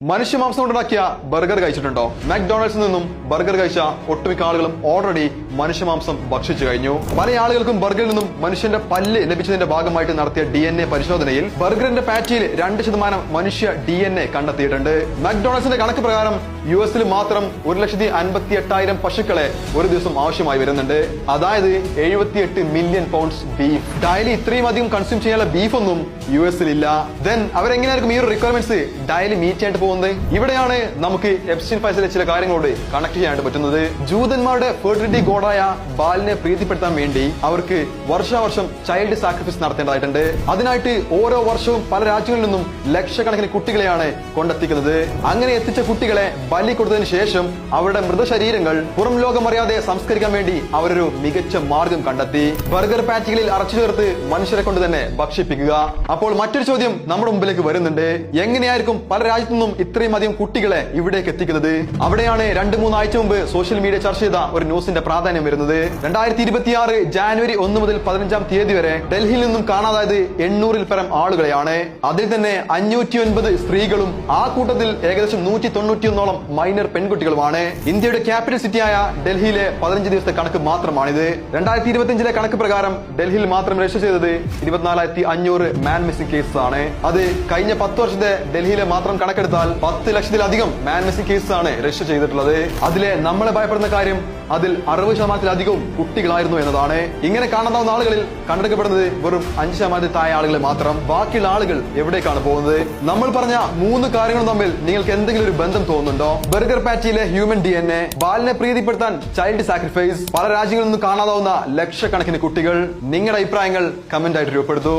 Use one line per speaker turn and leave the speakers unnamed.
മനുഷ്യമാംസം കൊണ്ടുണ്ടാക്കിയ ബർഗർ കഴിച്ചിട്ടുണ്ടോ? മാക്ഡൊണാൾഡ്സിൽ നിന്നും ബർഗർ കഴിച്ച ഒട്ടുമിക്ക ആളുകളും ഓൾറെഡി മനുഷ്യമാംസം ഭക്ഷിച്ചു കഴിഞ്ഞു. പല ആളുകൾക്കും ബർഗറിൽ നിന്നും മനുഷ്യന്റെ പല്ല് ലഭിച്ചതിന്റെ ഭാഗമായിട്ട് നടത്തിയ DNA പരിശോധനയിൽ ബർഗറിന്റെ പാറ്റിയിൽ 2% മനുഷ്യ DNA കണ്ടെത്തിയിട്ടുണ്ട്. മാക്ഡൊണാൾഡ്സിന്റെ കണക്ക് പ്രകാരം US മാത്രം 1,58,000 പശുക്കളെ ഒരു ദിവസം ആവശ്യമായി വരുന്നുണ്ട്. അതായത് 78 മില്യൺ പൗണ്ട്സ് ബീഫ്. ഡെയിലി ഇത്രയും അധികം കൺസ്യൂം ചെയ്യാനുള്ള ബീഫ് ഒന്നും US ഇല്ല. ദെൻ അവരെങ്ങനെയായിരിക്കും ഈ ഒരു റിക്വയർമെന്റ്സ് ഡെയിലി മീറ്റ് ചെയ്യാൻ പോകുന്നത്? ഇവിടെയാണ് നമുക്ക് എപ്സ്റ്റീൻ ഫയൽസിലെ ചില കാര്യങ്ങളോട് കണക്ട് ചെയ്യാനായിട്ട് പറ്റുന്നത്. ജൂതന്മാരുടെ ഫെർട്ടിലിറ്റി ഗോഡായ ബാലിനെ പ്രീതിപ്പെടുത്താൻ വേണ്ടി അവർക്ക് വർഷാവർഷം ചൈൽഡ് സാക്രിഫൈസ് നടത്തേണ്ടതായിട്ടുണ്ട്. അതിനായിട്ട് ഓരോ വർഷവും പല രാജ്യങ്ങളിൽ നിന്നും ലക്ഷക്കണക്കിന് കുട്ടികളെയാണ് കൊണ്ടെത്തിക്കുന്നത്. അങ്ങനെ എത്തിച്ച കുട്ടികളെ ബലി കൊടുത്തതിന് ശേഷം അവരുടെ മൃതശരീരങ്ങൾ പുറം ലോകം അറിയാതെ സംസ്കരിക്കാൻ വേണ്ടി അവരൊരു മികച്ച മാർഗം കണ്ടെത്തി. ബർഗർ പാറ്റികളിൽ അറച്ചു ചേർത്ത് മനുഷ്യരെ കൊണ്ട് തന്നെ ഭക്ഷിപ്പിക്കുക. അപ്പോൾ മറ്റൊരു ചോദ്യം നമ്മുടെ മുമ്പിലേക്ക് വരുന്നുണ്ട്. എങ്ങനെയായിരിക്കും പല രാജ്യത്തു നിന്നും ഇത്രയും അധികം കുട്ടികളെ ഇവിടേക്ക് എത്തിക്കുന്നത്? അവിടെയാണ് 2-3 ആഴ്ച മുമ്പ് സോഷ്യൽ മീഡിയ ചർച്ച ചെയ്ത ഒരു ന്യൂസിന്റെ പ്രാധാന്യം വരുന്നത്. 2026 ജാനുവരി 1 മുതൽ 15-ാം തീയതി വരെ ഡൽഹിയിൽ നിന്നും കാണാതായത് 800-ൽ പരം ആളുകളെയാണ്. അതിൽ തന്നെ 509 സ്ത്രീകളും ആ കൂട്ടത്തിൽ ഏകദേശം 191 മൈനർ പെൺകുട്ടികളുമാണ്. ഇന്ത്യയുടെ ക്യാപിറ്റൽ സിറ്റിയായ ഡൽഹിയിലെ 15 ദിവസത്തെ കണക്ക് മാത്രമാണിത്. 2025-ലെ കണക്ക് പ്രകാരം ഡൽഹിയിൽ മാത്രം രജിസ്റ്റർ ചെയ്തത് 24,500 മാൻ മിസ്സിംഗ് കേസസ് ആണ്. അത് കഴിഞ്ഞ 10 വർഷത്തെ ഡൽഹിയിലെ മാത്രം കണക്കെടുത്താൽ 10 ലക്ഷത്തിലധികം മാൻ മിസ്സിംഗ് കേസസ് ആണ് രജിസ്റ്റർ ചെയ്തിട്ടുള്ളത്. അതിലെ നമ്മളെ ഭയപ്പെടുന്ന കാര്യം അതിൽ 60%-ലധികവും കുട്ടികളായിരുന്നു എന്നതാണ്. ഇങ്ങനെ കാണാവുന്ന ആളുകളിൽ കണ്ടെടുക്കപ്പെടുന്നത് വെറും 5% താഴെ ആളുകൾ മാത്രം. ബാക്കിയുള്ള ആളുകൾ എവിടേക്കാണ് പോകുന്നത്? നമ്മൾ പറഞ്ഞ 3 കാര്യങ്ങളും തമ്മിൽ നിങ്ങൾക്ക് എന്തെങ്കിലും ഒരു ബന്ധം തോന്നുന്നുണ്ടോ? ബർഗർ പാറ്റിയിലെ ഹ്യൂമൻ DNA, ബാലിനെ പ്രീതിപ്പെടുത്താൻ ചൈൽഡ് സാക്രിഫൈസ്, പല രാജ്യങ്ങളിൽ നിന്നും കാണാതാവുന്ന ലക്ഷക്കണക്കിന് കുട്ടികൾ. നിങ്ങളുടെ അഭിപ്രായങ്ങൾ കമന്റ് ആയിട്ട് രൂപപ്പെടുത്തൂ.